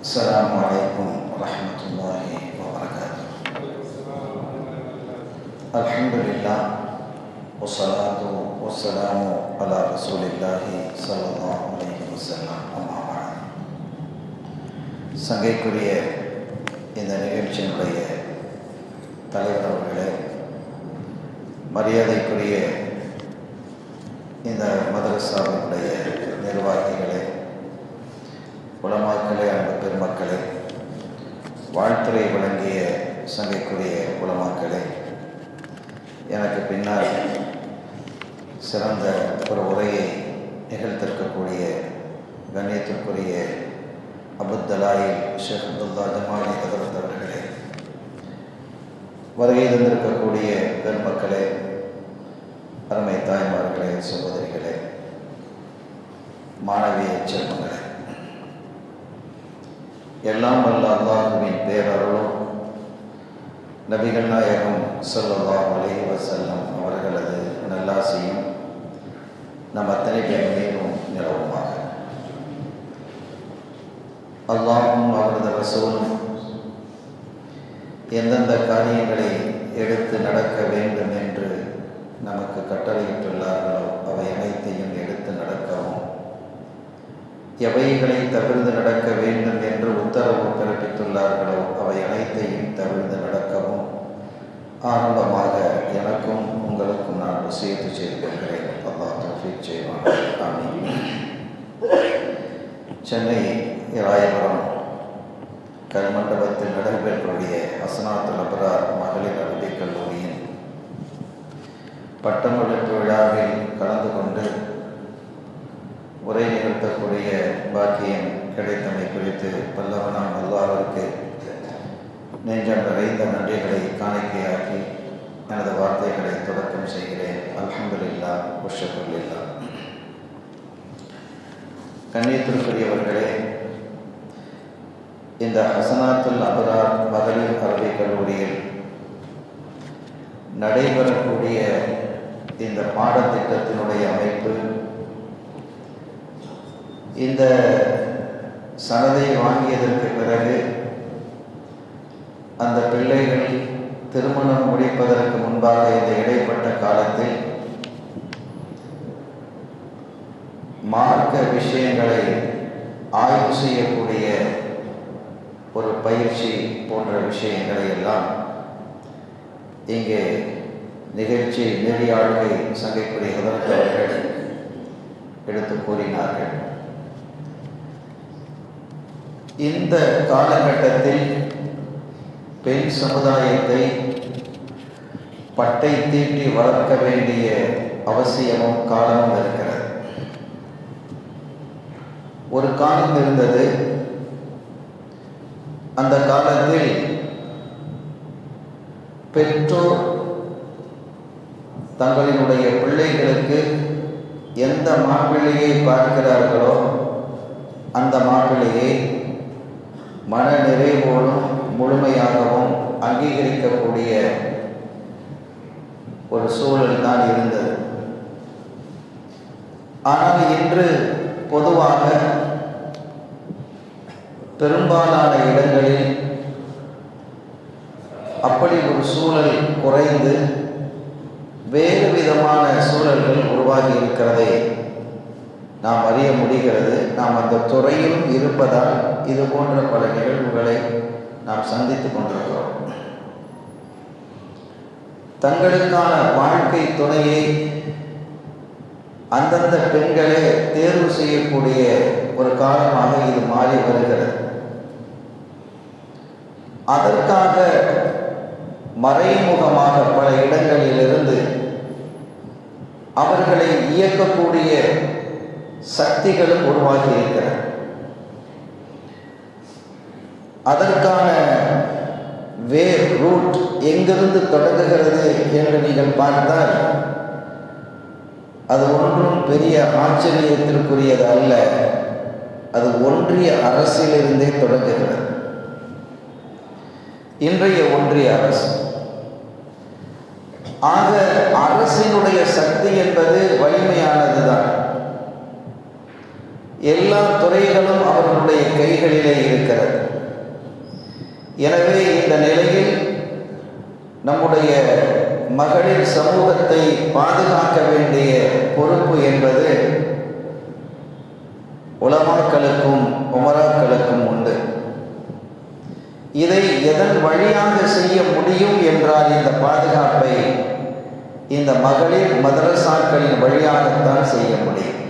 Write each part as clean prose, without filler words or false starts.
السلام عليكم ورحمة الله وبركاته. الحمد لله والصلاة والسلام على رسول الله صلى الله عليه وسلم. أما بعد, சங்கைக்குரிய இந்த நிகழ்ச்சியினுடைய தலைவர் அவர்களே, மரியாதைக்குரிய இந்த மதரசாவினுடைய நிர்வாகிகளே, உலமாக்களே, அன்பு பெருமக்களே, வாழ்த்துறை வழங்கிய சங்கைக்குரிய உலமாக்களே, எனக்கு பின்னால் சிறந்த ஒரு உரையை நிகழ்த்திருக்கக்கூடிய கண்ணியத்திற்குரிய அபுத்தலாயில் ஷேக் அப்துல்லா ஜமாலி ஹதரத் அவர்களே, வருகை தந்திருக்கக்கூடிய பெருமக்களே, அருமை தாய்மார்களே, சகோதரிகளே, மாணவிய செல்வங்களே, எல்லாம் வல்ல அல்லாஹ்வின் பேரருளும் நபிகள் நாயகம் ஸல்லல்லாஹு அலைஹி வஸல்லம் அவர்களது நல்லாசியும் நம் அத்தனை பேர் மீதும் நிலவுமாக. அல்லாஹும் அவரது ரசூலும் எந்தெந்த காரியங்களை எடுத்து நடக்க வேண்டும் என்று நமக்கு கட்டளையிட்டுள்ளார்களோ அவை அனைத்தையும் எடுத்து நடக்கவும், எவைகளை தவிர்த்து நடக்க வேண்டும் என்று உத்தரவு பிறப்பித்துள்ளார்களோ அவை அனைத்தையும் தவிர்த்து நடக்கவும் ஆரம்பமாக எனக்கும் உங்களுக்கும் நான் வசியத்து செய்து கொள்கிறேன். அல்லாஹ் தௌஃபீக் செய்வான். ஆமீன். சென்னை ராயபுரம் கல்மண்டபத்தில் நடைபெறக்கூடிய ஹசனாத்துல் அப்ரார் மகளிர் அரபிக் கல்லூரியின் பட்டமளிப்பு விழாவில் கலந்து கொண்டு உரை நிகழ்த்தக்கூடிய பாக்கியம் கிடைத்தமை குறித்து பல்லவனாம் அல்லாஹ்விற்கு நெஞ்சம் நிறைந்த நன்றிகளை காணிக்கையாக்கி எனது வார்த்தைகளை தொடக்கம் செய்கிறேன். அல்ஹம்துலில்லாஹ் வஷ்ஷுக்ருலில்லாஹ். கண்ணியத்திற்குரியவர்களே, இந்த ஹசனாத்துல் அப்ரார் மகளிர் அரபிக் கல்லூரியில் நடைபெறக்கூடிய இந்த பாடத்திட்டத்தினுடைய அமைப்பு, இந்த சனதை வாங்கியதற்கு பிறகு அந்த பிள்ளைகள் திருமணம் முடிப்பதற்கு முன்பாக இந்த இடைப்பட்ட காலத்தில் மார்க்க விஷயங்களை ஆய்வு செய்யக்கூடிய ஒரு பயிற்சி போன்ற விஷயங்களை எல்லாம் இங்கே நிகழ்ச்சி நெறியாளுகை சங்கைக்குரிய ஹதரத் அவர்கள் எடுத்து கூறினார்கள். இந்த காலகட்டத்தில் பெண் சமுதாயத்தை பட்டை தீட்டி வளர்க்க வேண்டிய அவசியமும் காலமும் இருக்கிறது. ஒரு காலம் இருந்தது, அந்த காலத்தில் பெற்றோர் தங்களினுடைய பிள்ளைகளுக்கு எந்த மாப்பிள்ளையை பார்க்கிறார்களோ அந்த மாப்பிள்ளையை மன நிறைவோடும் முழுமையாகவும் அங்கீகரிக்கக்கூடிய ஒரு சூழல் தான் இருந்தது. ஆனால் இன்று பொதுவாக பெரும்பாலான இடங்களில் அப்படி ஒரு சூழல் குறைந்து வேறு விதமான சூழல்கள் உருவாகி இருக்கிறதை நாம் அறிய முடிகிறது. நாம் அந்த துறையிலும் இருப்பதால் இது போன்ற பல நிகழ்வுகளை நாம் சந்தித்துக் கொண்டிருக்கிறோம். தங்களுக்கான வாழ்க்கை துணையை அந்தந்த பெண்களே தேர்வு செய்யக்கூடிய ஒரு காலமாக இது மாறி வருகிறது. அதற்காக மறைமுகமாக பல இடங்களிலிருந்து அவர்களை இயக்கக்கூடிய சக்திகளும் உருவாகி இருக்கிறது. அதற்கான வேர் ரூட் எங்கிருந்து தொடங்குகிறது என்று நீங்கள் பார்த்தால் அது ஒன்றும் பெரிய ஆச்சரியத்திற்குரியது அல்ல. அது ஒன்றிய அரசிலிருந்தே தொடங்குகிறது. இன்றைய ஒன்றிய அரசு, ஆக அரசினுடைய சக்தி என்பது வலிமையானதுதான். எல்லா துறைகளும் அவர்களுடைய கைகளிலே இருக்கிறது. இருக்கிறது. எனவே இந்த நிலையில் நம்முடைய மகளிர் சமூகத்தை பாதுகாக்க வேண்டிய பொறுப்பு என்பது உலமாக்களுக்கும் உமராக்களுக்கும் உண்டு. இதை எதன் வழியாக செய்ய முடியும் என்றால் இந்த பாதுகாப்பை இந்த மகளிர் மதரசாக்களின் வழியாகத்தான் செய்ய முடியும்.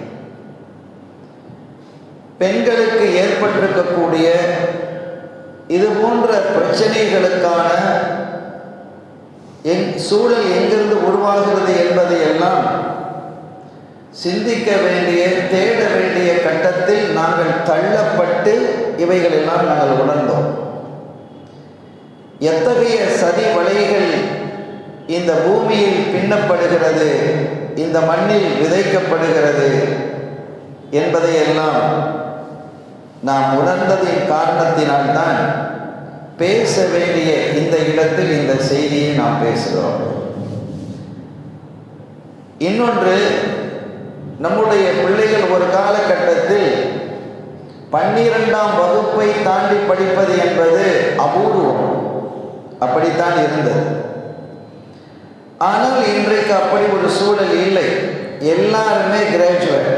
பெண்களுக்கு ஏற்பட்டிருக்கக்கூடிய இது போன்ற பிரச்சனைகளுக்கான சூழல் எங்கிருந்து உருவாகிறது என்பதை எல்லாம் சிந்திக்க வேண்டிய தேட வேண்டிய கட்டத்தில் நாங்கள் தள்ளப்பட்டு இவைகளெல்லாம் நாங்கள் உணர்ந்தோம். எத்தகைய சதி வலைகள் இந்த பூமியில் பின்னப்படுகிறது, இந்த மண்ணில் விதைக்கப்படுகிறது என்பதையெல்லாம் நாம் உணர்ந்ததின் காரணத்தினால்தான் பேச வேண்டிய இந்த இடத்தில் இந்த செய்தியை நாம் பேசுகிறோம். இன்னொன்று, நம்முடைய பிள்ளைகள் ஒரு காலகட்டத்தில் 12ஆம் வகுப்பை தாண்டி படிப்பது என்பது அபூர்வம், அப்படித்தான் இருந்தது. ஆனால் இன்றைக்கு அப்படி ஒரு சூழல் இல்லை. எல்லாருமே கிராஜுவேட்,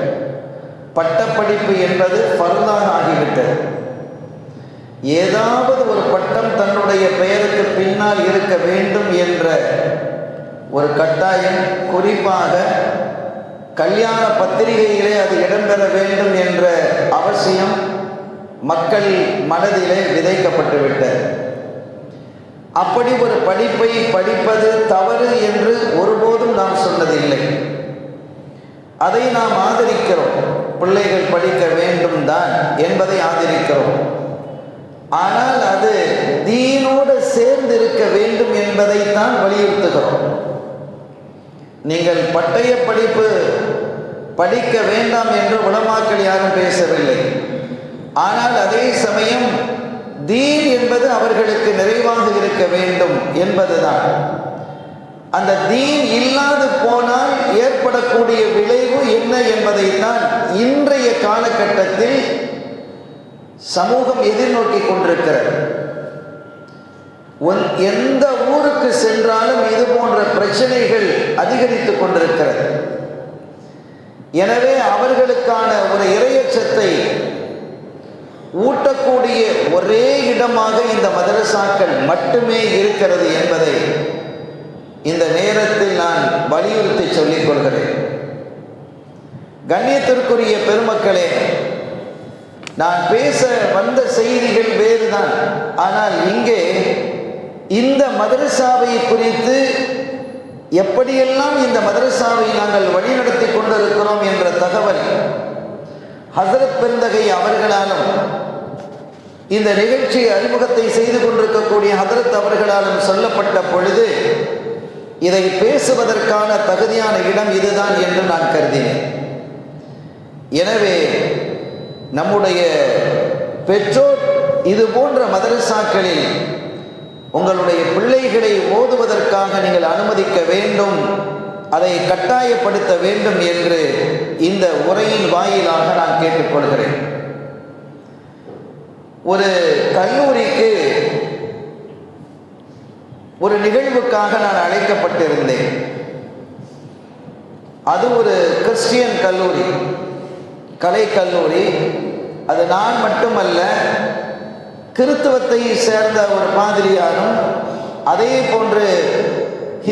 பட்டப்படிப்பு என்பது ஃபர்தாக ஆகிவிட்டது. ஏதாவது ஒரு பட்டம் தன்னுடைய பெயருக்கு பின்னால் இருக்க வேண்டும் என்ற ஒரு கட்டாயம், குறிப்பாக கல்யாண பத்திரிகையிலே அது இடம்பெற வேண்டும் என்ற அவசியம் மக்கள் மனதிலே விதைக்கப்பட்டு விட்டது. அப்படி ஒரு படிப்பை படிப்பது தவறு என்று ஒருபோதும் நாம் சொன்னதில்லை. அதை நாம் ஆதரிக்கிறோம். பிள்ளைகள் படிக்க வேண்டும் தான் என்பதை ஆதரிக்கிறோம். ஆனால் அது தீனோடு சேர்ந்து இருக்க வேண்டும் என்பதைத்தான் வலியுறுத்துகிறோம். நீங்கள் பட்டய படிப்பு படிக்க வேண்டாம் என்று உலமாக்கள் யாரும் பேசவில்லை. ஆனால் அதே சமயம் தீன் என்பது அவர்களுக்கு நிறைவாக இருக்க வேண்டும் என்பதுதான். அந்த தீன் இல்லாது போனால் ஏற்படக்கூடிய விளைவு என்ன என்பதைத்தான் இன்றைய காலகட்டத்தில் சமூகம் எதிர்நோக்கி கொண்டிருக்கிறது. எந்த ஊருக்கு சென்றாலும் இது போன்ற பிரச்சனைகள் அதிகரித்து கொண்டிருக்கிறது. எனவே அவர்களுக்கான ஒரு இறையச்சத்தை ஊட்டக்கூடிய ஒரே இடமாக இந்த மதரசாக்கள் மட்டுமே இருக்கிறது என்பதை இந்த நேரத்தில் நான் வலியுறுத்தி சொல்லிக் கொள்கிறேன். கண்ணியத்திற்குரிய பெருமக்களே, நான் பேச வந்த செய்திகள் வேறுதான். ஆனால் இங்கே இந்த மதரசாவை குறித்து எப்படியெல்லாம் இந்த மதரசாவை நாங்கள் வழிநடத்தி கொண்டிருக்கிறோம் என்ற தகவல் ஹசரத் பெருந்தகை அவர்களாலும் இந்த நிகழ்ச்சி அறிமுகத்தை செய்து கொண்டிருக்கக்கூடிய ஹதரத் அவர்களாலும் சொல்லப்பட்ட பொழுது இதை பேசுவதற்கான தகுதியான இடம் இதுதான் என்று நான் கருதினேன். எனவே நம்முடைய பெற்றோர் இது போன்ற மதரசாக்களில் உங்களுடைய பிள்ளைகளை ஓதுவதற்காக நீங்கள் அனுமதிக்க வேண்டும், அதை கட்டாயப்படுத்த வேண்டும் என்று இந்த உரையின் வாயிலாக நான் கேட்டுக்கொள்கிறேன். ஒரு கல்லூரிக்கு ஒரு நிகழ்வுக்காக நான் அழைக்கப்பட்டிருந்தேன். அது ஒரு கிறிஸ்டியன் கல்லூரி, கலை கல்லூரி. அது நான் மட்டுமல்ல, கிறித்துவத்தை சேர்ந்த ஒரு பாதிரியாரும் அதே போன்று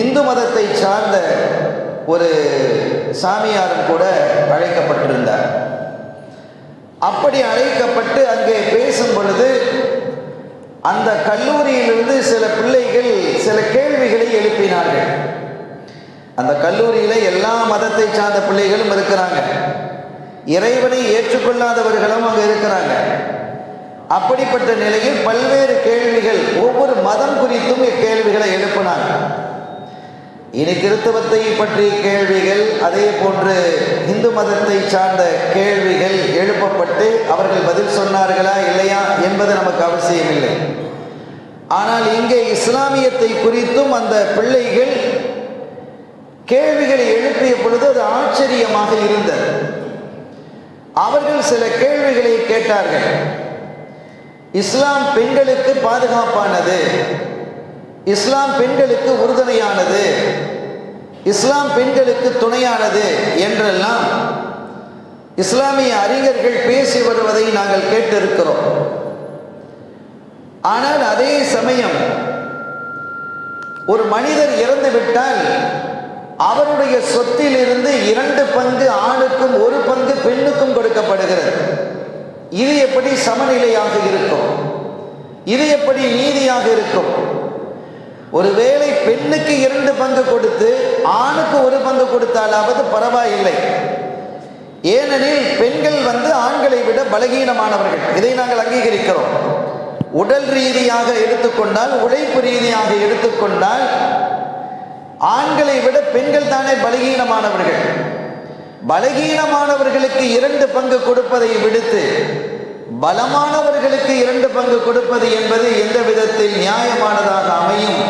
இந்து மதத்தை சார்ந்த ஒரு சாமியாரும் கூட அழைக்கப்பட்டிருந்தார். அப்படி அழைக்கப்பட்டு அங்கே பேசும் பொழுது அந்த கல்லூரியிலிருந்து சில பிள்ளைகள் சில கேள்விகளை எழுப்பினார்கள். அந்த கல்லூரியில் எல்லா மதத்தை சார்ந்த பிள்ளைகளும் இருக்கிறாங்க, இறைவனை ஏற்றுக்கொள்ளாதவர்களும் அங்கே இருக்கிறாங்க. அப்படிப்பட்ட நிலையில் பல்வேறு கேள்விகள், ஒவ்வொரு மதம் குறித்தும் கேள்விகளை எழுப்பினாங்க. இனி கிறித்துவத்தை பற்றிய கேள்விகள், அதே போன்று இந்து மதத்தை சார்ந்த கேள்விகள் எழுப்பப்பட்டு அவர்கள் பதில் சொன்னார்களா இல்லையா என்பது நமக்கு அவசியமில்லை. ஆனால் இங்கே இஸ்லாமியத்தை குறித்தும் அந்த பிள்ளைகள் கேள்விகளை எழுப்பிய பொழுது அது ஆச்சரியமாக இருந்தது. அவர்கள் சில கேள்விகளை கேட்டார்கள். இஸ்லாம் பெண்களுக்கு பாதுகாப்பானது, இஸ்லாம் பெண்களுக்கு உறுதுணையானது, இஸ்லாம் பெண்களுக்கு துணையானது என்றெல்லாம் இஸ்லாமிய அறிஞர்கள் பேசி வருவதை நாங்கள் கேட்டிருக்கிறோம். ஆனால் அதே சமயம் ஒரு மனிதர் இறந்துவிட்டால் அவருடைய சொத்திலிருந்து 2 பங்கு ஆணுக்கும் 1 பங்கு பெண்ணுக்கும் கொடுக்கப்படுகிறது. இது எப்படி சமநிலையாக இருக்கும்? இது எப்படி நீதியாக இருக்கும்? ஒருவேளை பெண்ணுக்கு 2 பங்கு கொடுத்து ஆணுக்கு 1 பங்கு கொடுத்தாலாவது பரவாயில்லை. ஏனெனில் பெண்கள் ஆண்களை விட பலகீனமானவர்கள். இதை நாங்கள் அங்கீகரிக்கிறோம். உடல் ரீதியாக எடுத்துக்கொண்டால், உழைப்பு ரீதியாக எடுத்துக்கொண்டால் ஆண்களை விட பெண்கள் தானே பலகீனமானவர்கள். பலகீனமானவர்களுக்கு 2 பங்கு கொடுப்பதை விடுத்து பலமானவர்களுக்கு 2 பங்கு கொடுப்பது என்பது எந்த விதத்தில் நியாயமானதாக அமையும்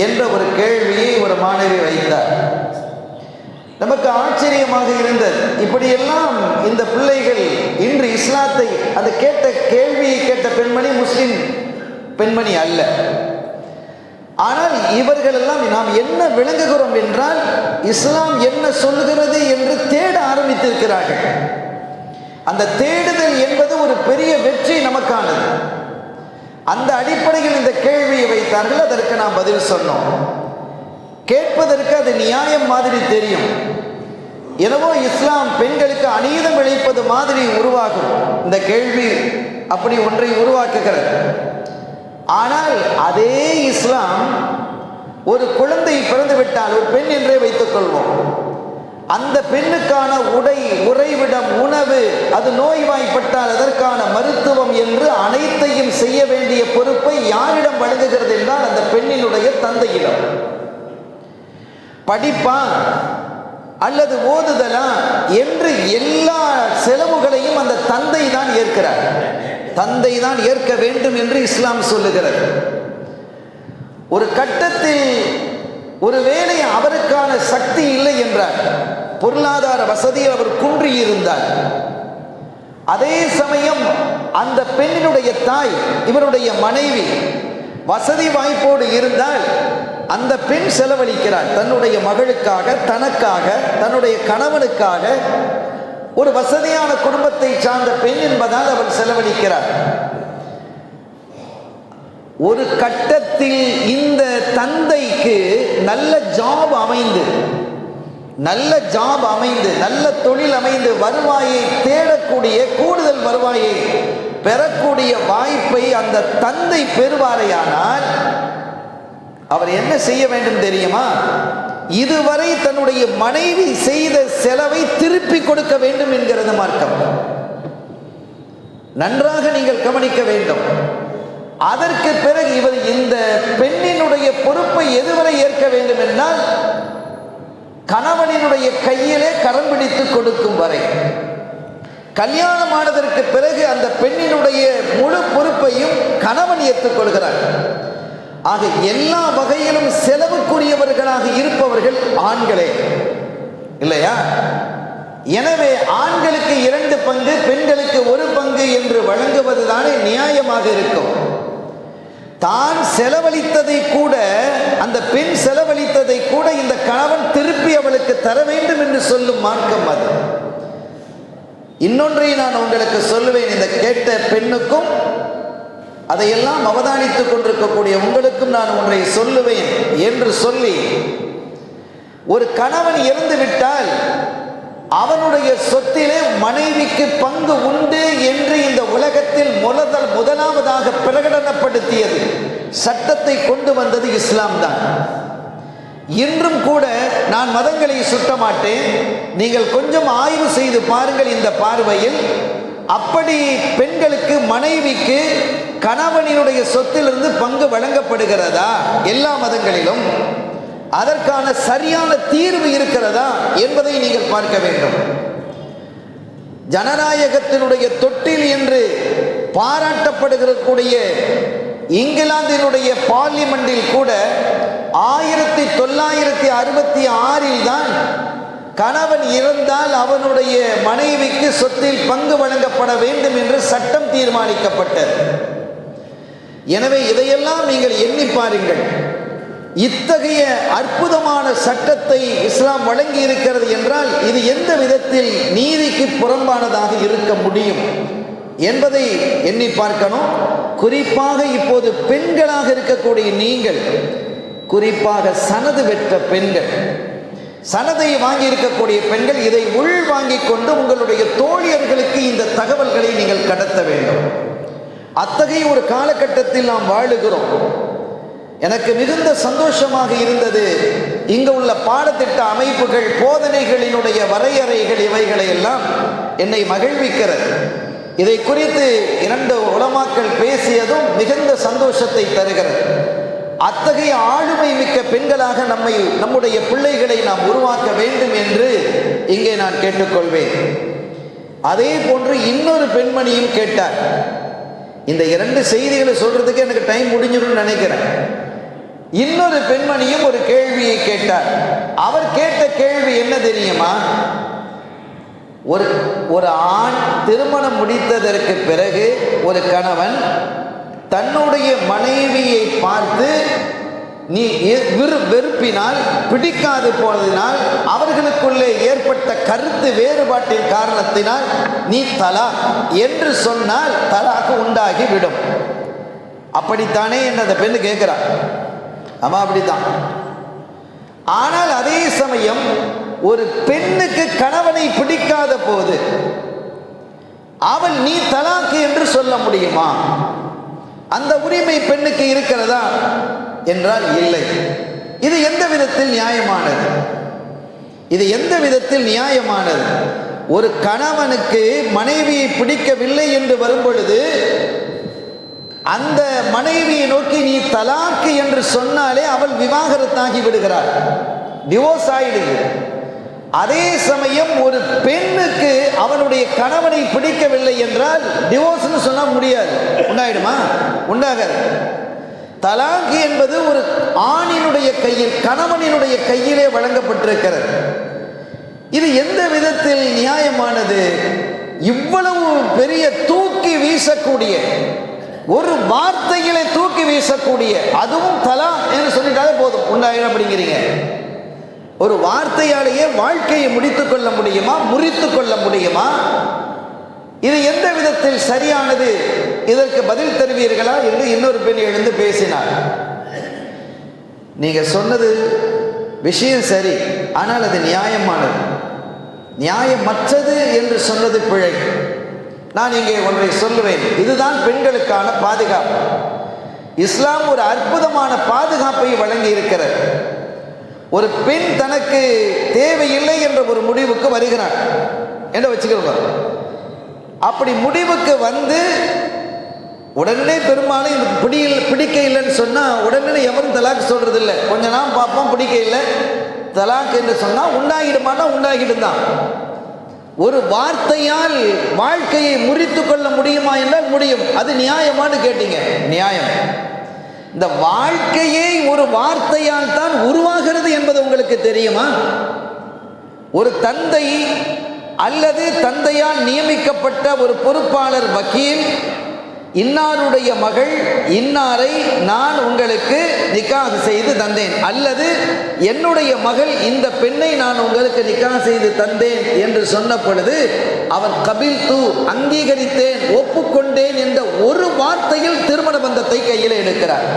என்ற ஒரு கேள்வியை ஒரு மாணவி வைத்தார். நமக்கு ஆச்சரியமாக இருந்தது. இப்படியெல்லாம் இந்த பிள்ளைகள் இன்று இஸ்லாத்தை, அந்த கேட்ட கேள்வியை கேட்ட பெண்மணி முஸ்லிம் பெண்மணி அல்ல. ஆனால் இவர்கள் எல்லாம் நாம் என்ன விளங்குகிறோம் என்றால், இஸ்லாம் என்ன சொல்லுகிறது என்று தேட ஆரம்பித்திருக்கிறார்கள். அந்த தேடுதல் என்பது ஒரு பெரிய வெற்றி நமக்கானது. அந்த அடிப்படையில் இந்த கேள்வியை வைத்தார்கள். அதற்கு நாம் பதில் சொன்னோம். கேட்பதற்கு அது நியாயம் மாதிரி தெரியும். எனவோ இஸ்லாம் பெண்களுக்கு அநீதம் இழைப்பது மாதிரி உருவாகும். இந்த கேள்வி அப்படி ஒன்றை உருவாக்குகிறது. ஆனால் அதே இஸ்லாம் ஒரு குழந்தை பிறந்து விட்டால், ஒரு பெண் என்றே வைத்துக் கொள்வோம், அந்த பெண்ணுக்கான உடை, உறைவிடம், உணவு, அது நோய்வாய்ப்பட்டால் அதற்கான மருத்துவம் என்று அனைத்தையும் செய்ய வேண்டிய பொறுப்பை யாரிடம் வழங்குகிறது என்றால் அந்த பெண்ணினுடைய தந்தையிடம். படிப்பா அல்லது ஓதுதலா என்று எல்லா செலவுகளையும் அந்த தந்தை தான் ஏற்கிறார். தந்தை தான் ஏற்க வேண்டும் என்று இஸ்லாம் சொல்லுகிறது. ஒரு கட்டத்தில் ஒருவேளை அவருக்கான சக்தி இல்லை என்றார், பொருளாதார வசதியில் அவர் குன்றியிருந்தார், அதே சமயம் அந்த பெண்ணினுடைய தாய், இவருடைய மனைவி வசதி வாய்ப்போடு இருந்தால் அந்த பெண் செலவழிக்கிறார். தன்னுடைய மகளுக்காக, தனக்காக, தன்னுடைய கணவனுக்காக. ஒரு வசதியான குடும்பத்தை சார்ந்த பெண் என்பதால் அவள் செலவழிக்கிறார். ஒரு கட்டத்தில் இந்த தந்தைக்கு நல்ல ஜாப் அமைந்து, நல்ல தொழில் அமைந்து, வருவாயை தேடக்கூடிய, கூடுதல் வருவாயை பெறக்கூடிய வாய்ப்பை அந்த தந்தை பெறுவாரையானால் அவர் என்ன செய்ய வேண்டும் தெரியுமா? இதுவரை தன்னுடைய மனைவி செய்த செலவை திருப்பி கொடுக்க வேண்டும் என்கிறது மார்க்கம். நன்றாக நீங்கள் கவனிக்க வேண்டும். அதற்கு பிறகு இவர் இந்த பெண்ணினுடைய பொறுப்பை எதுவரை ஏற்க வேண்டும் என்றால், கணவனினுடைய கையிலே கரம் பிடித்து கொடுக்கும் வரை. கல்யாணமானதற்கு பிறகு அந்த பெண்ணினுடைய முழு பொறுப்பையும் கணவன் ஏற்றுக்கொள்கிறார். ஆக எல்லா வகையிலும் செலவுக்குரியவர்களாக இருப்பவர்கள் ஆண்களே, இல்லையா? எனவே ஆண்களுக்கு 2 பங்கு, பெண்களுக்கு 1 பங்கு என்று வழங்குவதுதானே நியாயமாக இருக்கும். தான் செலவழித்ததை கூட, அந்த பெண் செலவழித்ததை கூட இந்த கணவன் திருப்பி அவளுக்கு தர வேண்டும் என்று சொல்லும் மார்க்கம் அது. இன்னொன்றை நான் உங்களுக்கு சொல்லுவேன். இந்த கேட்ட பெண்ணுக்கும் அதையெல்லாம் அவதானித்துக் கொண்டிருக்கக்கூடிய உங்களுக்கும் நான் ஒன்றை சொல்லுவேன் என்று சொல்லி, ஒரு கணவன் இறந்து விட்டால் அவனுடைய சொத்திலே மனைவிக்கு பங்கு உண்டு என்று இந்த உலகத்தில் முதலாவதாக பிரகடனப்படுத்தியது, சட்டத்தை கொண்டு வந்தது இஸ்லாம் தான். இன்றும் கூட நான் மதங்களை சுட்ட மாட்டேன். நீங்கள் கொஞ்சம் ஆய்வு செய்து பாருங்கள். இந்த பார்வையில் அப்படி பெண்களுக்கு, மனைவிக்கு கணவனினுடைய சொத்திலிருந்து பங்கு வழங்கப்படுகிறதா எல்லா மதங்களிலும்? அதற்கான சரியான தீர்வு இருக்கிறதா என்பதை நீங்கள் பார்க்க வேண்டும். ஜனநாயகத்தினுடைய தொட்டில் என்று பாராட்டப்படுகிறக்கூடிய இங்கிலாந்தினுடைய பார்லிமெண்டில் கூட 1966 தான் கணவன் இறந்தால் அவனுடைய மனைவிக்கு சொத்தில் பங்கு வழங்கப்பட வேண்டும் என்று சட்டம் தீர்மானிக்கப்பட்டது. எனவே இதையெல்லாம் நீங்கள் எண்ணி பாருங்கள். இத்தகைய அற்புதமான சட்டத்தை இஸ்லாம் வழங்கி இருக்கிறது என்றால் இது எந்த விதத்தில் நீதிக்கு புறம்பானதாக இருக்க முடியும் என்பதை எண்ணி பார்க்கணும். குறிப்பாக இப்போது பெண்களாக இருக்கக்கூடிய நீங்கள், குறிப்பாக சனது பெற்ற பெண்கள், சனதை வாங்கி இருக்கக்கூடிய பெண்கள் இதை உள் வாங்கிக் கொண்டு உங்களுடைய தோழியர்களுக்கு இந்த தகவல்களை நீங்கள் கடத்த வேண்டும். அத்தகைய ஒரு காலகட்டத்தில் நாம் வாழுகிறோம். எனக்கு மிகுந்த சந்தோஷமாக இருந்தது, இங்கு உள்ள பாடத்திட்ட அமைப்புகள், போதனைகளினுடைய வரையறைகள், இவைகளை எல்லாம் என்னை மகிழ்விக்கிறது. இதை குறித்து 2 உலமாக்கள் பேசியதும் மிகுந்த சந்தோஷத்தை தருகிறது. அத்தகைய ஆளுமை மிக்க பெண்களாக நம்முடைய பிள்ளைகளை நாம் உருவாக்க வேண்டும் என்று இங்கே நான் கேட்டுக்கொள்வேன். அதே போன்று இன்னொரு பெண்மணியும் கேட்டார். இந்த 2 செய்திகளை சொல்றதுக்கு எனக்கு டைம் முடிஞ்சிடும் நினைக்கிறேன். இன்னொரு பெண்மணியும் ஒரு கேள்வியை கேட்டார். அவர் கேட்ட கேள்வி என்ன தெரியுமா? ஒரு ஆண் திருமணம் முடித்ததற்கு பிறகு ஒரு கணவன் தன்னுடைய மனைவியை பார்த்து நீ வெறுப்பினால், பிடிக்காது போனதினால், அவர்களுக்குள்ளே ஏற்பட்ட கருத்து வேறுபாட்டின் காரணத்தினால் நீ தலாக் என்று சொன்னால் தலாக்கு உண்டாகி விடும். அப்படித்தானே என்று அந்த பெண்ணு கேட்கிறார். ஆமா, அப்படித்தான். ஆனால் அதே சமயம் ஒரு பெண்ணுக்கு கணவனை பிடிக்காத போது அவள் நீ தலாக்கு என்று சொல்ல முடியுமா? அந்த உரிமை பெண்ணுக்கு இருக்கிறதா என்றால் இல்லை. இது எந்த விதத்தில் நியாயமானது? இது எந்த விதத்தில் நியாயமானது? ஒரு கணவனுக்கு மனைவியை பிடிக்கவில்லை என்று வரும் பொழுது அந்த மனைவியை நோக்கி நீ தலாக்கு என்று சொன்னாலே அவள் விவாகரத்தாகி விடுகிறாள், டிவோர்ஸ் ஆயிடுது. அதே சமயம் ஒரு பெண்ணுக்கு அவனுடைய கணவனை பிடிக்கவில்லை என்றால் டிவோர்ஸ்னு சொன்னா முடியாது. உண்டாயிடுமா? உண்டாகாது. தலாக்கு என்பது ஒரு ஆணினுடைய கையில், கணவனினுடைய கையிலே வழங்கப்பட்டிருக்கிறது. இது எந்த விதத்தில் நியாயமானது? இவ்வளவு பெரிய தூக்கி வீசக்கூடிய, ஒரு வார்த்தைகளை தூக்கி வீசக்கூடிய, அதுவும் தலா என்று சொல்லிட்டாலே போதும் உண்டாயிடும் அப்படிங்கிறீங்க. ஒரு வார்த்தையாலேயே வாழ்க்கையை முடித்துக் கொள்ள முடியுமா? முறித்துக் கொள்ள முடியுமா? இது எந்த விதத்தில் சரியானது? இதற்கு பதில் தருவீர்களா என்று இன்னொரு பெண் எழுந்து பேசினார். நீங்க சொன்னது விஷயம் சரி, ஆனால் அது நியாயமானது. நியாயமற்றது என்று சொன்னது பிழை. நான் இங்கே ஒன்றை சொல்லுவேன். இதுதான் பெண்களுக்கான பாதுகாப்பு. இஸ்லாம் ஒரு அற்புதமான பாதுகாப்பை வழங்கி இருக்கிறது. ஒரு பெண் தனக்கு தேவையில்லை என்ற ஒரு முடிவுக்கு வருகிறார் என்ன வச்சுக்கிறோம். அப்படி முடிவுக்கு வந்து உடனே பெரும்பாலும் பிடிக்க இல்லைன்னு சொன்னால் உடனே எவரும் தலாக்கு சொல்றது இல்லை. கொஞ்ச நாள் பார்ப்போம், பிடிக்க இல்லை தலாக்கு என்று சொன்னால் உண்டாகிடுமானா உண்டாகிடும் தான். ஒரு வார்த்தையால் வாழ்க்கையை முறித்து கொள்ள முடியுமா என்றால் முடியும். அது நியாயமானு கேட்டீங்க, நியாயம். இந்த வாழ்க்கையை ஒரு வார்த்தையால் தான் உருவாகிறது என்பது உங்களுக்கு தெரியுமா? ஒரு தந்தை அல்லது தந்தையால் நியமிக்கப்பட்ட ஒரு பொறுப்பாளர் வக்கீல் இன்னாருடைய மகள் இன்னாரை நான் உங்களுக்கு நிக்காஹ் செய்து தந்தேன், அல்லது என்னுடைய மகள் இந்த பெண்ணை நான் உங்களுக்கு நிக்காஹ் செய்து தந்தேன் என்று சொன்ன பொழுது அவன் கபில்து அங்கீகரித்தேன், ஒப்புக்கொண்டேன் என்ற ஒரு வார்த்தையில் திருமண பந்தத்தை கையில் எடுக்கிறார்.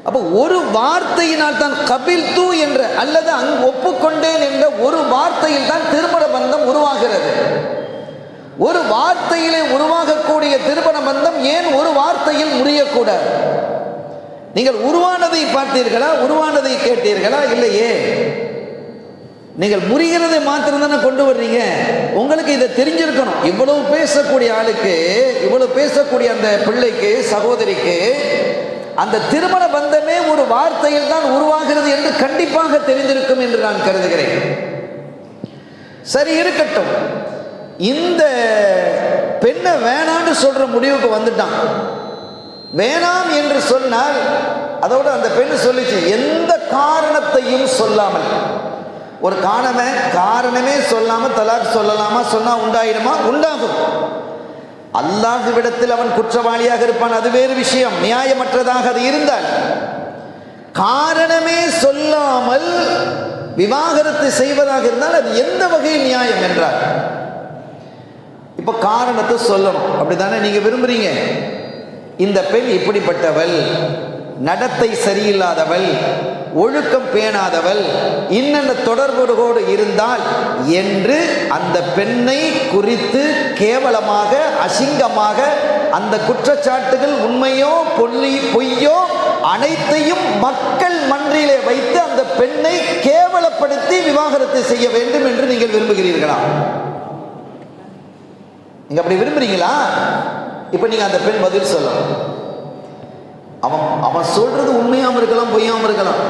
அப்போ ஒரு வார்த்தையினால் தான் கபில்து என்ற அல்லது ஒப்புக்கொண்டேன் என்ற ஒரு வார்த்தையில் தான் திருமண பந்தம் உருவாகிறது. ஒரு வார்த்தையிலே உருவாகக்கூடிய திருமண பந்தம் ஏன் ஒரு வார்த்தையில் முறியக்கூடாது? நீங்கள் உருவானதை பார்த்தீர்களா? உருவானதை கேட்டீர்களா? இல்லையே. நீங்கள் முறிகிறதை மாத்திரம் தானே கொண்டு வர்றீங்க. உங்களுக்கு இதை தெரிஞ்சிருக்கணும். இவ்வளவு பேசக்கூடிய ஆளுக்கு, இவ்வளவு பேசக்கூடிய அந்த பிள்ளைக்கு, சகோதரிக்கு அந்த திருமண பந்தமே ஒரு வார்த்தையில் தான் உருவாகிறது என்று கண்டிப்பாக தெரிந்திருக்கும் என்று நான் கருதுகிறேன். சரி, இருக்கட்டும். இந்த பெண்ணை வேணான்னு சொல்ற முடிவுக்கு வந்துட்டான். வேணாம் என்று சொன்னால் அதோடு அந்த பெண் சொல்லிச்சு, எந்த காரணத்தையும் சொல்லாமல் ஒரு காரணமே சொல்லாம தலாக் சொல்லலாமா? சொன்னா உண்டாயிடுமா? உண்டாகும். அல்லாஹ்விடத்தில் அவன் குற்றவாளியாக இருப்பான், அது வேறு விஷயம். நியாயமற்றதாக அது இருந்தால், காரணமே சொல்லாமல் விவாகரத்து செய்வதாக இருந்தால் அது எந்த வகையில் நியாயம் என்றார். இப்ப காரணத்தை சொல்லணும், அப்படித்தானே நீங்க விரும்புறீங்க? இந்த பெண் இப்படிப்பட்டவள், நடத்தை சரியில்லாதவள், ஒழுக்கம் பேணாதவள், இன்னென்ன தொடர்புகளோடு இருந்தால் என்று அந்த பெண்ணை குறித்து கேவலமாக, அசிங்கமாக, அந்த குற்றச்சாட்டுகள் உண்மையோ பொய்யோ அனைத்தையும் மக்கள் மன்றிலே வைத்து அந்த பெண்ணை கேவலப்படுத்தி விவாகரத்து செய்ய வேண்டும் என்று நீங்கள் விரும்புகிறீர்களா? நீங்க அப்படி விரும்புறீங்களா? இப்ப நீங்க அந்த பெண் பதில் சொல்லணும். அவன் சொல்றது உண்மையாம இருக்கலாம், பொய்யாம இருக்கலாம்.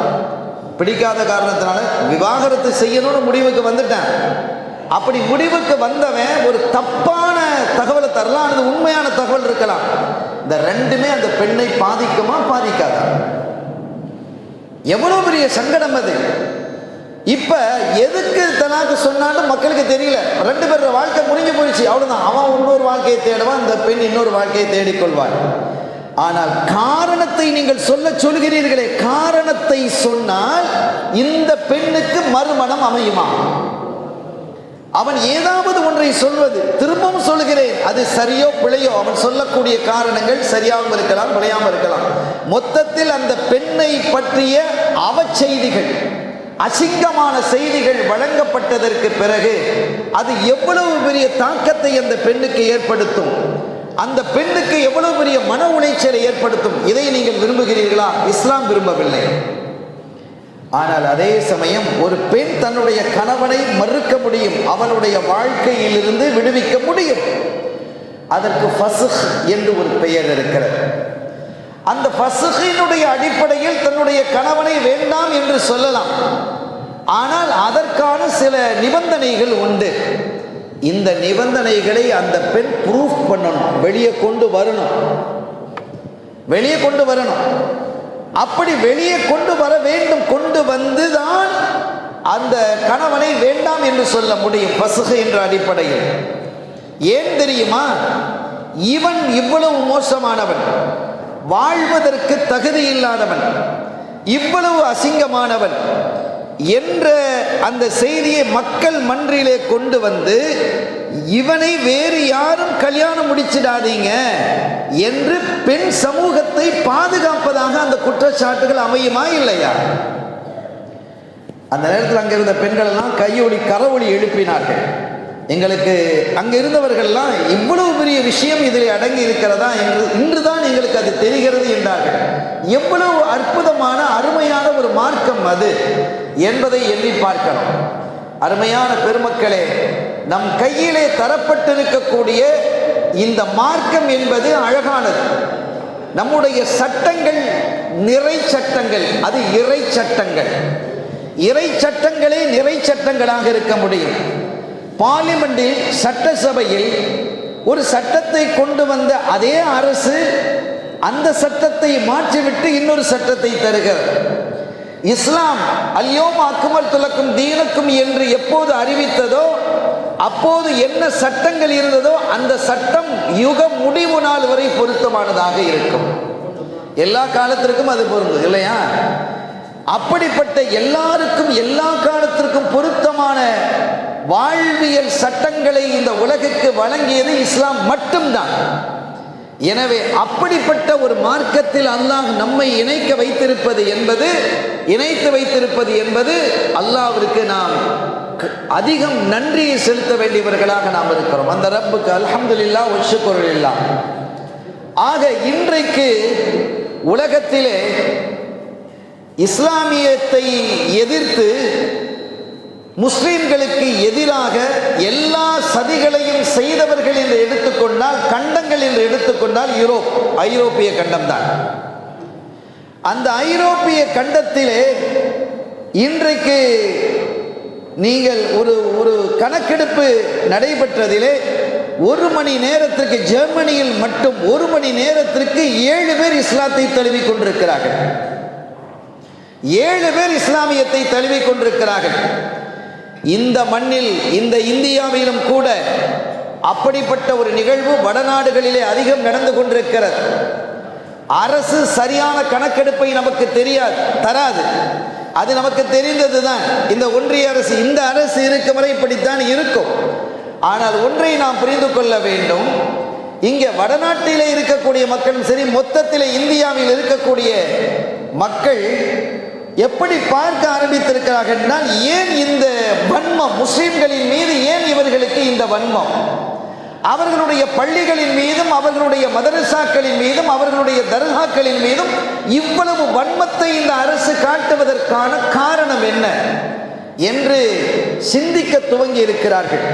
பிடிக்காத காரணத்தினால விவாகரத்து செய்யணும்னு முடிவுக்கு வந்துட்டேன். அப்படி முடிவுக்கு வந்தவன் ஒரு தப்பான தகவலை தரலாம், அது உண்மையான தகவல் இருக்கலாம். இந்த ரெண்டுமே அந்த பெண்ணை பாதிக்குமா பாதிக்காதா? எவ்வளவு பெரிய சங்கடம் அது. இப்ப எதுக்கு தலாக்கு சொன்னாலும் மக்களுக்கு தெரியல. ரெண்டு பேரோட வாழ்க்கை முடிஞ்சு போயிடுச்சு, அவ்வளவுதான். அவன் இன்னொரு வாழ்க்கையை தேடுவான், இந்த பெண் இன்னொரு வாழ்க்கையை தேடிக்கொள்வான். ஆனால் காரணத்தை நீங்கள் சொல்கிறீர்களே, காரணத்தை சொன்னால் இந்த பெண்ணுக்கு மறுமணம் அமையுமா? அவன் ஏதாவது ஒன்றை சொல்வது, திரும்பவும் சொல்கிறேன், அது சரியோ பிழையோ, அவன் சொல்லக்கூடிய காரணங்கள் சரியாகவும் இருக்கலாம், பிழையாமல் இருக்கலாம். மொத்தத்தில் அந்த பெண்ணை பற்றிய அவச்செய்திகள், அசிங்கமான செய்திகள் வழங்கப்பட்டதற்கு பிறகு அது எவ்வளவு பெரிய தாக்கத்தை அந்த பெண்ணுக்கு ஏற்படுத்தும், அந்த பெண்ணுக்கு எவ்வளவு பெரிய மன உளைச்சலை ஏற்படுத்தும். இதை நீங்கள் விரும்புகிறீர்களா? இஸ்லாம் விரும்பவில்லை. ஆனால் அதே சமயம் ஒரு பெண் தன்னுடைய கணவனை மறுக்க முடியும், அவனுடைய வாழ்க்கையிலிருந்து விடுவிக்க முடியும். அதற்கு ஃபஸ்ஹ் என்று ஒரு பெயர் இருக்கிறது. அந்த ஃபஸ்ஹினுடைய அடிப்படையில் தன்னுடைய கணவனை வேண்டாம் என்று சொல்லலாம். ஆனால் அதற்கான சில நிபந்தனைகள் உண்டு. இந்த நிபந்தனைகளை அந்த பெண் ப்ரூஃப் பண்ணணும், வெளியே கொண்டு வரணும். அப்படி வெளியே கொண்டு வர வேண்டும். கொண்டு வந்துதான் அந்த கணவனை வேண்டாம் என்று சொல்ல முடியும் ஃபஸ்ஹ் என்ற அடிப்படையில். ஏன் தெரியுமா? இவன் இவ்வளவு மோசமானவன், வாழ்வதற்கு தகுதி இல்லாதவன், இவ்வளவு அசிங்கமானவன் என்ற அந்த செய்தியை மக்கள் மன்றிலே கொண்டு வந்து இவனை வேறு யாரும் கல்யாணம் முடிச்சிடாதீங்க என்று பெண் சமூகத்தை பாதுகாப்பதாக அந்த குற்றச்சாட்டுகள் அமையுமா இல்லையா? அந்த நேரத்தில் அங்க இருந்த பெண்கள் எல்லாம் கையொலி கரவொலி எழுப்பினார்கள். எங்களுக்கு அங்க இருந்தவர்கள்லாம் இவ்வளவு பெரிய விஷயம் இதில் அடங்கி இருக்கிறதா என்று இன்றுதான் எங்களுக்கு அது தெரிகிறது என்றார்கள். எவ்வளவு அற்புதமான அருமையான ஒரு மார்க்கம் அது என்பதை எண்ணி பார்க்கணும். அருமையான பெருமக்களே, நம் கையிலே தரப்பட்டிருக்கக்கூடிய இந்த மார்க்கம் என்பது அழகானது. நம்முடைய சட்டங்கள் நிறை சட்டங்கள், அது இறை சட்டங்கள். இறை சட்டங்களே நிறை சட்டங்களாக இருக்க முடியும். பார்லிமெண்டில், சட்டசபையில் ஒரு சட்டத்தை கொண்டு வந்த அதே அரசு அந்த சட்டத்தை மாற்றிவிட்டு இன்னொரு சட்டத்தை தருகிறது. இஸ்லாம் அல்யோம் அக்மல்து லக்கும் தீனக்கும் என்று எப்போது அறிவித்ததோ அப்போது என்ன சட்டங்கள் இருந்ததோ அந்த சட்டம் யுக முடிவு நாள் வரை பொருத்தமானதாக இருக்கும். எல்லா காலத்திற்கும் அது பொருந்தும் இல்லையா? அப்படிப்பட்ட எல்லாருக்கும் எல்லா காலத்திற்கும் பொருத்தமான வாழ்வியல் சட்டங்களை இந்த உலகுக்கு வழங்கியது இஸ்லாம் மட்டும்தான். எனவே அப்படிப்பட்ட ஒரு மார்க்கத்தில் அல்லாஹ் நம்மை இணைத்து வைத்திருப்பது என்பது அல்லாஹ்விற்கு நாம் அதிகம் நன்றியை செலுத்த வேண்டியவர்களாக நாம் இருக்கிறோம். அந்த ரப்புக்கு அல்ஹம்துலில்லாஹ் வ ஷுக்ருலில்லாஹ். ஆக இன்றைக்கு உலகத்திலே இஸ்லாமியத்தை எதிர்த்து முஸ்லிம்களுக்கு எதிராக எல்லா சதிகளையும் செய்தவர்கள் என்று எடுத்துக்கொண்டால், கண்டங்கள் என்று எடுத்துக்கொண்டால் ஐரோப்பிய கண்டம்தான். அந்த ஐரோப்பிய கண்டத்திலே இன்றைக்கு நீங்கள் ஒரு கணக்கெடுப்பு நடைபெற்றதிலே 1 மணி நேரத்திற்கு ஜெர்மனியில் மட்டும் 1 மணி நேரத்திற்கு 7 பேர் இஸ்லாத்தை தழுவிக் கொண்டிருக்கிறார்கள். 7 பேர் இஸ்லாமியத்தை தழுவிக் கொண்டிருக்கிறார்கள். இந்த மண்ணில், இந்த இந்தியாவிலும் கூட அப்படிப்பட்ட ஒரு நிகழ்வு வடநாடுகளிலே அதிகம் நடந்து கொண்டிருக்கிறது. அரசு சரியான கணக்கெடுப்பை நமக்கு தராது. அது நமக்கு தெரிந்தது தான். இந்த ஒன்றிய அரசு, இந்த அரசு இருக்கும் வரை இப்படித்தான் இருக்கும். ஆனால் ஒன்றை நாம் புரிந்து கொள்ள வேண்டும், இங்கே வடநாட்டிலே இருக்கக்கூடிய மக்களும் சரி, மொத்தத்தில் இந்தியாவில் இருக்கக்கூடிய மக்கள் எப்படி பார்க்க ஆரம்பித்திருக்கிறார்கள் என்றால், ஏன் இந்த வன்மம் முஸ்லிம்களின் மீது, ஏன் இவர்களுக்கு இந்த வன்மம்? அவர்களுடைய பள்ளிகளின் மீதும், அவர்களுடைய மதரசாக்களின் மீதும், அவர்களுடைய தர்காக்களின் மீதும் இவ்வளவு வன்மத்தை இந்த அரசு காட்டுவதற்கான காரணம் என்ன என்று சிந்திக்க துவங்கி இருக்கிறார்கள்.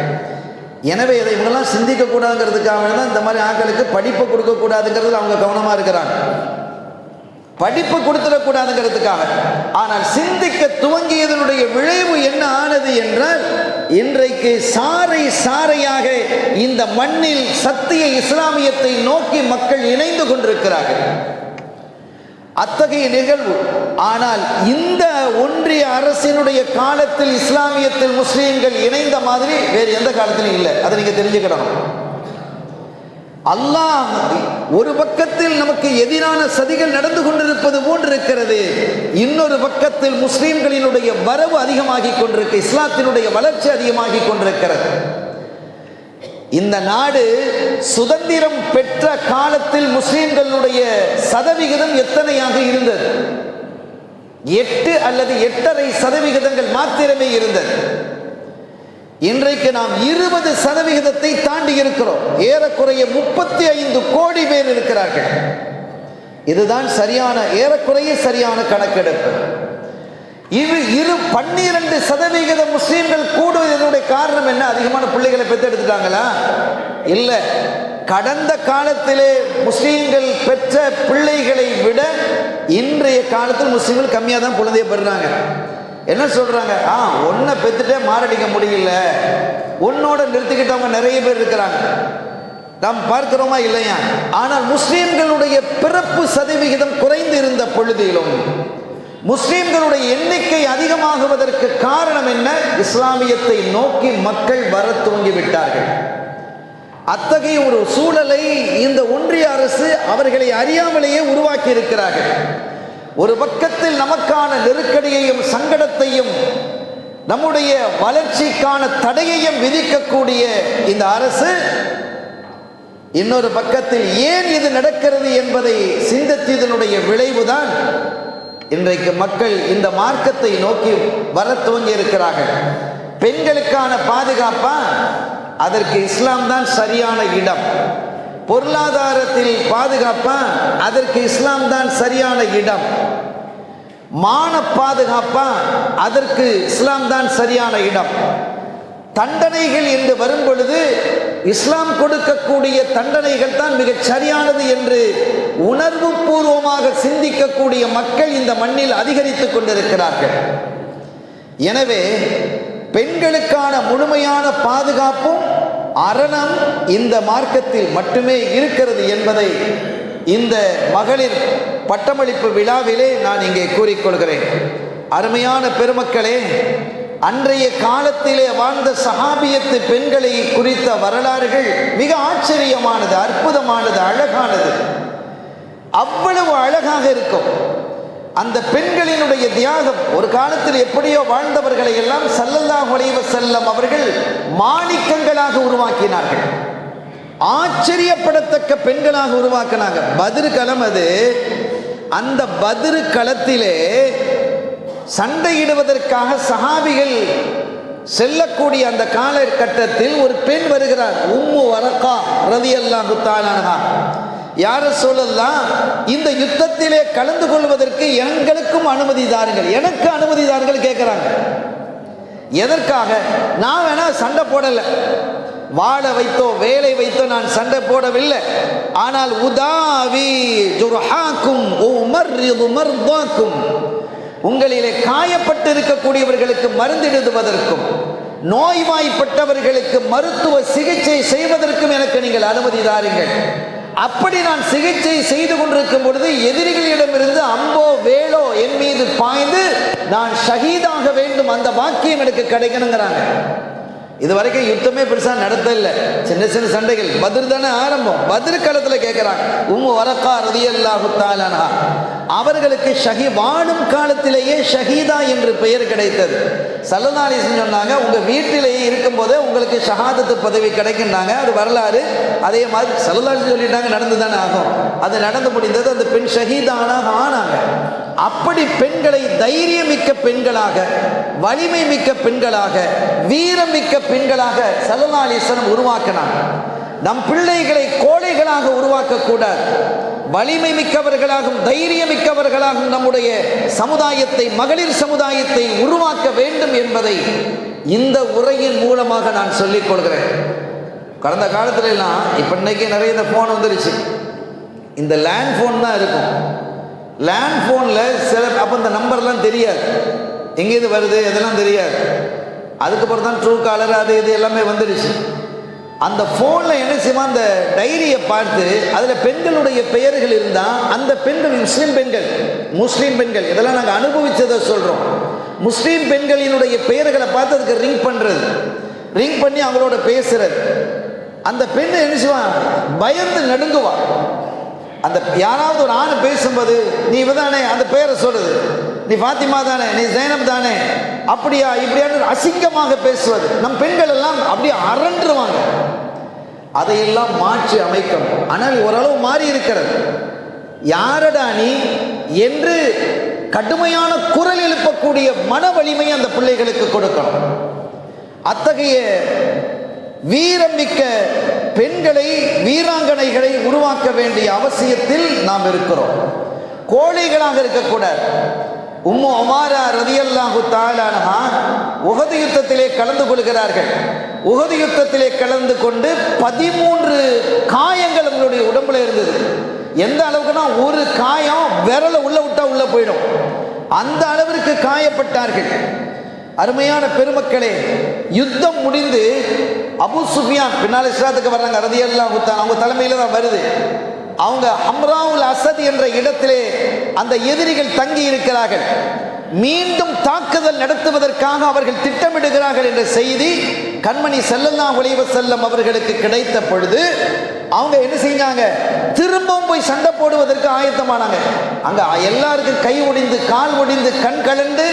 எனவே இதை இவங்கெல்லாம் சிந்திக்க கூடாதுங்கிறதுக்காக தான் இந்த மாதிரி ஆட்களுக்கு படிப்பு கொடுக்கக்கூடாதுங்கிறதுல அவங்க கவனமாக இருக்கிறாங்க. படிப்பு கொடுத்துடக்கூடாதுங்கிறதுக்காக. ஆனால் சிந்திக்க துவங்கியதனுடைய விளைவு என்ன ஆனது என்றால், இன்றைக்கு சாறை சாறையாக இந்த மண்ணில் சத்திய இஸ்லாமியத்தை நோக்கி மக்கள் இணைந்து கொண்டிருக்கிறார்கள். அத்தகைய நிகழ்வு. ஆனால் இந்த ஒன்றிய அரசினுடைய காலத்தில் இஸ்லாமியத்தில் முஸ்லீம்கள் இணைந்த மாதிரி வேறு எந்த காலத்திலும் இல்லை. அதை நீங்க தெரிஞ்சுக்கணும். அல்லாஹ் ஒரு பக்கத்தில் நமக்கு எதிரான சதிகள் நடந்து கொண்டிருப்பது போன்று இருக்கிறது, இன்னொரு பக்கத்தில் முஸ்லீம்களினுடைய வரவு அதிகமாகி கொண்டிருக்கு, இஸ்லாத்தினுடைய வளர்ச்சி அதிகமாகி கொண்டிருக்கிறது. இந்த நாடு சுதந்திரம் பெற்ற காலத்தில் முஸ்லீம்களுடைய சதவிகிதம் எத்தனையாக இருந்தது? 8 அல்லது 8.5% மாத்திரமே இருந்தது. இன்றைக்கு நாம் 20% தாண்டி இருக்கிறோம். ஏறக்குறைய 35 கோடி பேர் இருக்கிறார்கள். இதுதான் சரியான, ஏறக்குறைய சரியான கணக்கெடுப்பு. இது 12% முஸ்லீம்கள் கூடுவதனுடைய காரணம் என்ன? அதிகமான பிள்ளைகளை பெற்றெடுத்துட்டாங்களா? இல்ல. கடந்த காலத்திலே முஸ்லீம்கள் பெற்ற பிள்ளைகளை விட இன்றைய காலத்தில் முஸ்லீம்கள் கம்மியாக தான் குழந்தைய பெறுறாங்க. என்ன சொல்றாங்க? ஒன்றை பெற்றுட்டே மாரடிக்க முடியல, உன்னோட நிறுத்திக்கிட்டவங்க நிறைய பேர் இருக்கிறாங்க. நாம் பார்க்கிறோமா இல்லையா? ஆனால் முஸ்லீம்களுடைய பிறப்பு சதவிகிதம் குறைந்து இருந்த பொழுதிலும் முஸ்லீம்களுடைய எண்ணிக்கை அதிகமாகுவதற்கு காரணம் என்ன? இஸ்லாமியத்தை நோக்கி மக்கள் வர துவங்கி விட்டார்கள். அத்தகைய ஒரு சூழலை இந்த ஒன்றிய அரசு அவர்களை அறியாமலேயே உருவாக்கி இருக்கிறார்கள். ஒரு பக்கத்தில் நமக்கான நெருக்கடியையும் சங்கடத்தையும் நம்முடைய வளர்ச்சிக்கான தடையையும் விதிக்கக்கூடிய இந்த அரசு, இன்னொரு பக்கத்தில் ஏன் இது நடக்கிறது என்பதை சிந்தித்ததனுடைய விளைவுதான் இன்றைக்கு மக்கள் இந்த மார்க்கத்தை நோக்கி வர துவங்கி இருக்கிறார்கள். பெண்களுக்கான பாதுகாப்பா? அதற்கு இஸ்லாம் தான் சரியான இடம். பொருளாதாரத்தில் பாதுகாப்பா? அதற்கு இஸ்லாம் தான் சரியான இடம். மான பாதுகாப்பா? அதற்கு இஸ்லாம் தான் சரியான இடம். தண்டனைகள் என்று வரும் பொழுது இஸ்லாம் கொடுக்கக்கூடிய தண்டனைகள் தான் மிகச் சரியானது என்று உணர்வு பூர்வமாக சிந்திக்கக்கூடிய மக்கள் இந்த மண்ணில் அதிகரித்துக் கொண்டிருக்கிறார்கள். எனவே பெண்களுக்கான முழுமையான பாதுகாப்பும் அரணம் இந்த மார்க்கத்தில் மட்டுமே இருக்கிறது என்பதை இந்த மகளிர் பட்டமளிப்பு விழாவிலே நான் இங்கே கூறிக்கொள்கிறேன். அருமையான பெருமக்களே, அன்றைய காலத்திலே வாழ்ந்த சஹாபியத்து பெண்களை குறித்த வரலாறுகள் மிக ஆச்சரியமானது, அற்புதமானது, அழகானது. அவ்வளவு அழகாக இருக்கும் அந்த பெண்களினுடைய தியாகம். ஒரு காலத்தில் எப்படியோ வாழ்ந்தவர்களை எல்லாம் ஸல்லல்லாஹு அலைஹி வஸல்லம் அவர்கள் மாணிக்கங்களாக உருவாக்கினார்கள். ஆச்சரியப்படத்தக்க பெண்களாக உருவாக்கினாங்க. பத்ர் களம் அது. அந்த பத்ர் களத்திலே சண்டையிடுவதற்காக சஹாபிகள் செல்லக்கூடிய அந்த காலகட்டத்தில் ஒரு பெண் வருகிறார். உம்மு வரகா ரலியல்லாஹு தஆலா அன்ஹா. யார சொல்லலாம், இந்த யுத்தத்திலே கலந்து கொள்வதற்கு எங்களுக்கும் அனுமதி தாருங்கள், எனக்கு அனுமதி தாருங்கள் கேட்கிறாங்க. எதற்காக? நான் வேணா சண்டை போடல, வாழை வைத்தோ வேலை வைத்தோ நான் சண்டை போடவில்லை. ஆனால் உதாவி ஜுர்ஹாக்கும் உமர்ரிது மர்தாக்கும், உங்களிலே காயப்பட்டு இருக்கக்கூடியவர்களுக்கு மருந்திடுவதற்கும் நோய்வாய்ப்பட்டவர்களுக்கு மருத்துவ சிகிச்சை செய்வதற்கும் எனக்கு நீங்கள் அனுமதி தாருங்கள். அப்படி நான் சிகிச்சை செய்து கொண்டிருக்கும் பொழுது எதிரிகளிடமிருந்து அம்போ வேலோ என் மீது பாய்ந்து நான் ஷஹீதாக வேண்டும், அந்த பாக்கியம் எனக்கு கிடைக்கணுங்கிறாங்க. இது வரைக்கும் யுத்தமே பெருசா நடத்தல, சின்ன சின்ன சண்டைகள். பத்ர் தானே ஆரம்பம். பத்ர் காலத்தில் கேட்கிறாங்க. உம்மு வரக்கா ரலியல்லாஹு தஆலா அன்ஹா அவர்களுக்கு வாழும் காலத்திலேயே ஷஹீதா என்று பெயர் கிடைத்தது. ஸல்லல்லாஹு அலைஹி வஸல்லம் சொன்னாங்க, உங்க வீட்டிலேயே இருக்கும் போதே உங்களுக்கு ஷஹாதத்து பதவி கிடைக்கின்றாங்க. அது வரலாறு. அதே மாதிரி ஸல்லல்லாஹு அலைஹி வஸல்லம் சொல்லிட்டாங்க, நடந்து தானே ஆகும். அது நடந்து முடிந்தது. அந்த பெண் ஷஹீதானாக ஆனாங்க. அப்படி பெண்களை தைரியமிக்க பெண்களாக, வலிமை மிக்க பெண்களாக, வீரமிக்க பெண்களாக ஸல்லல்லாஹு அலைஹி வஸல்லம் உருவாக்கினாங்க. நம் பிள்ளைகளை கோழைகளாக உருவாக்கக்கூடாது. வலிமை மிக்கவர்களாகவும் தைரியமிக்கவர்களாகவும் நம்முடைய சமுதாயத்தை, மகளிர் சமுதாயத்தை உருவாக்க வேண்டும் என்பதை இந்த உரையின் மூலமாக நான் சொல்லிக் கொள்கிறேன். கடந்த காலத்துல எல்லாம், இப்ப இன்னைக்கு நிறைய இந்த போன் வந்துருச்சு. இந்த லேண்ட் போன் தான் இருக்கும். லேண்ட் போன்ல சில அப்ப இந்த நம்பர்லாம் தெரியாது, எங்கேருந்து வருது அதெல்லாம் தெரியாது. அதுக்கப்புறம் தான் ட்ரூ காலர் அது இது எல்லாமே வந்துடுச்சு. அந்த ஃபோனில் என்ன செய்வான், அந்த டைரியை பார்த்து அதில் பெண்களுடைய பெயர்கள் இருந்தால், அந்த பெண்கள் முஸ்லீம் பெண்கள் இதெல்லாம் நாங்கள் அனுபவித்ததை சொல்கிறோம். முஸ்லீம் பெண்களினுடைய பெயர்களை பார்த்து அதுக்கு ரிங் பண்ணி அவங்களோட பேசுறது. அந்த பெண் என்ன செய்வான், பயந்து நடுங்குவான். அந்த யாராவது ஒரு ஆண் பேசும்போது, நீ இவதானே, அந்த பெயரை சொல்லுது, நீ ஃபாத்திமா தானே, நீ ஜைனப் தானே, அப்படியா இப்படியான அசிங்கமாக பேசுவது. நம் பெண்கள் எல்லாம் அப்படியே அரண்டுருவாங்க. அதையெல்லாம் மாற்றி அமைக்கணும். ஆனால் ஓரளவு மாறி இருக்கிறது. யாரடா நீ என்று கடுமையான குரல் எழுப்பக்கூடிய மன வலிமையை அந்த பிள்ளைகளுக்கு கொடுக்கணும். அத்தகைய வீரமிக்க பெண்களை, வீராங்கனைகளை உருவாக்க வேண்டிய அவசியத்தில் நாம் இருக்கிறோம். கோழைகளாக இருக்கக்கூடாது. உம்மு உமாரா ரலியல்லாஹு தஆலா அன்ஹா உஹது யுத்தத்திலே கலந்து கொள்கிறார்கள். உஹது யுத்தத்திலே கலந்து கொண்டு 13 காயங்கள் அவங்களுடைய உடம்புல இருந்தது. எந்த அளவுக்குன்னா, ஒரு காயம் விரலை உள்ள விட்டா உள்ள போயிடும், அந்த அளவிற்கு காயப்பட்டார்கள். அருமையான பெருமக்களே, யுத்தம் முடிந்து அபு சுஃபியான் பின்னால் இஸ்லாத்துக்கு வர்றாங்க ரலியல்லாஹு தஆலா, அவங்க தலைமையில தான் வருது. அவங்க ஹம்ராவுல் அசத் என்ற இடத்திலே அந்த எதிரிகள் தங்கி இருக்கிறார்கள். மீண்டும் தாக்குதல் நடத்துவதற்காக அவர்கள் திட்டமிடுகிறார்கள் என்ற செய்தி கண்மணி ஸல்லல்லாஹு அலைஹி வஸல்லம் அவர்களுக்கு கிடைத்த பொழுது அவங்க என்ன செஞ்சாங்க, திரும்பவும் போய் சண்டை போடுவதற்கு ஆயத்தமானாங்க. அங்க எல்லாருக்கும் கை ஒடிந்து, கால் ஒடிந்து, கண் கலந்து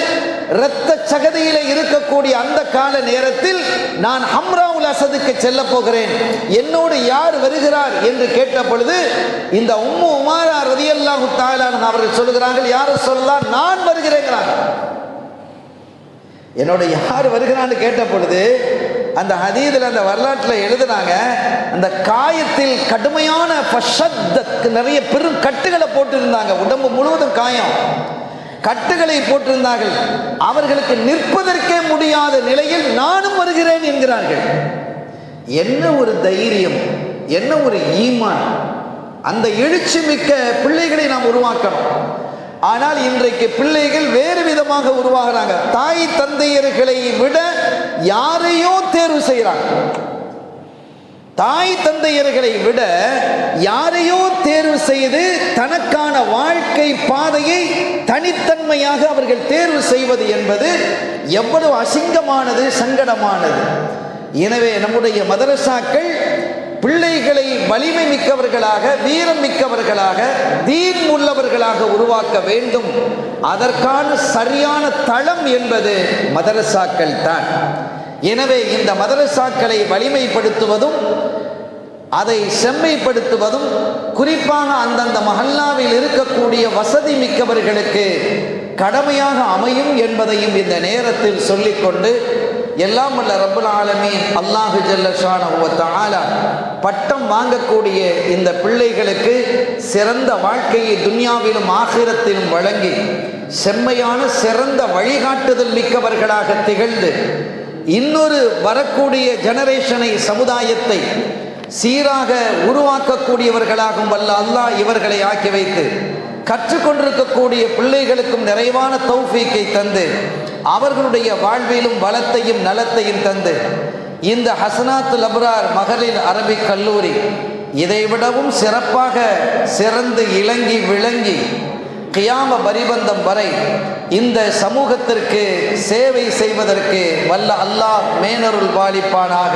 இரத்த சகதியில இருக்கக்கூடிய அந்த கால நேரத்தில், நான் ஹம்ராவுல் அசதுக்கு செல்ல போகிறேன், என்னோடு யார் வருகிறார் என்று கேட்ட பொழுது இந்த உம்மு உமாரா ரலியல்லாஹு தஆலா அவர்கள் சொல்லுகிறார்கள், யார் சொல்லலாம், நான் வருகிறேங்கிறாங்க. என்னோட யார் வருகிறான்னு கேட்ட பொழுது அந்த ஹதீஸில், அந்த வரலாற்றில் எழுதுனாங்க, அந்த காயத்தில் கடுமையான நிறைய பெரும் கட்டுகளை போட்டிருந்தாங்க. உடம்பு முழுவதும் காயம், கட்டுகளை போட்டிருந்தார்கள். அவர்களுக்கு நிற்பதற்கே முடியாத நிலையில் நானும் வருகிறேன் என்கிறார்கள். என்ன ஒரு தைரியம், என்ன ஒரு ஈமான்! அந்த எழுச்சி மிக்க பிள்ளைகளை நாம் உருவாக்கணும். ஆனால் இன்றைக்கு பிள்ளைகள் வேறு விதமாக உருவாகிறாங்க. தாய் தந்தையர்களை விட யாரையோ தேர்வு செய்கிறாங்க. தாய் தந்தையர்களை விட யாரையோ தேர்வு செய்து தனக்கான வாழ்க்கை பாதையை தனித்தன்மையாக அவர்கள் தேர்வு செய்வது என்பது எவ்வளவு அசிங்கமானது, சங்கடமானது. எனவே நம்முடைய மதரசாக்கள் பிள்ளைகளை வலிமை மிக்கவர்களாக, வீரம் மிக்கவர்களாக, தீன் உள்ளவர்களாக உருவாக்க வேண்டும். அதற்கான சரியான தளம் என்பது மதரசாக்கள் தான். எனவே இந்த மதரசாக்களை வலிமைப்படுத்துவதும், அதை செம்மைப்படுத்துவதும், குறிப்பாக அந்தந்த மஹல்லாவில் இருக்கக்கூடிய வசதி மிக்கவர்களுக்கு கடமையாக அமையும் என்பதையும் இந்த நேரத்தில் சொல்லிக்கொண்டு, எல்லாம் வல்ல ரப்புல் ஆலமீன் அல்லாஹு ஜல்ல ஷானஹு வ தஆலா பட்டம் வாங்கக்கூடிய இந்த பிள்ளைகளுக்கு சிறந்த வாழ்க்கையை துன்யாவிலும் ஆகிரத்திலும் வழங்கி செம்மையான சிறந்த வழிகாட்டுதல் மிக்கவர்களாக திகழ்ந்து இன்னொரு வரக்கூடிய ஜெனரேஷனை, சமுதாயத்தை சீராக உருவாக்கக்கூடியவர்களாகும் வல்ல அல்லாஹ் இவர்களை ஆக்கி வைத்து, கற்றுக்கொண்டிருக்கக்கூடிய பிள்ளைகளுக்கும் நிறைவான தௌஃபீக்கை தந்து, அவர்களுடைய வாழ்விலும் வளத்தையும் நலத்தையும் தந்து, இந்த ஹசனாத்துல் அப்ரார் மகளிர் அரபிக் கல்லூரி இதைவிடவும் சிறப்பாக சிறந்து இளங்கி விளங்கி கியாம பரிபந்தம் வரை இந்த சமூகத்திற்கு சேவை செய்வதற்கு வல்ல அல்லாஹ் மேனருள் பாலிப்பானாக.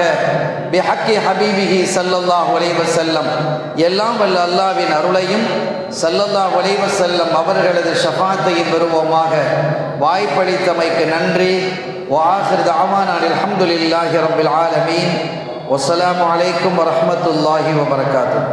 பிஹக்கி ஹபீபிஹி ஸல்லல்லாஹு அலைஹி வஸல்லம். எல்லாம் வல்ல அல்லாஹ்வின் அருளையும் ஸல்லல்லாஹு அலைஹி வஸல்லம் அவர்களது ஷஃபாத்தையும் பெறுவோமாக. வாய்ப்பளித்தமைக்கு நன்றி. வஆகிரு தஅவானா அல்ஹம்துலில்லாஹி ரப்பில் ஆலமீன். வஸ்ஸலாமு அலைக்கும் வரஹ்மத்துல்லாஹி வபரகாத்துஹு.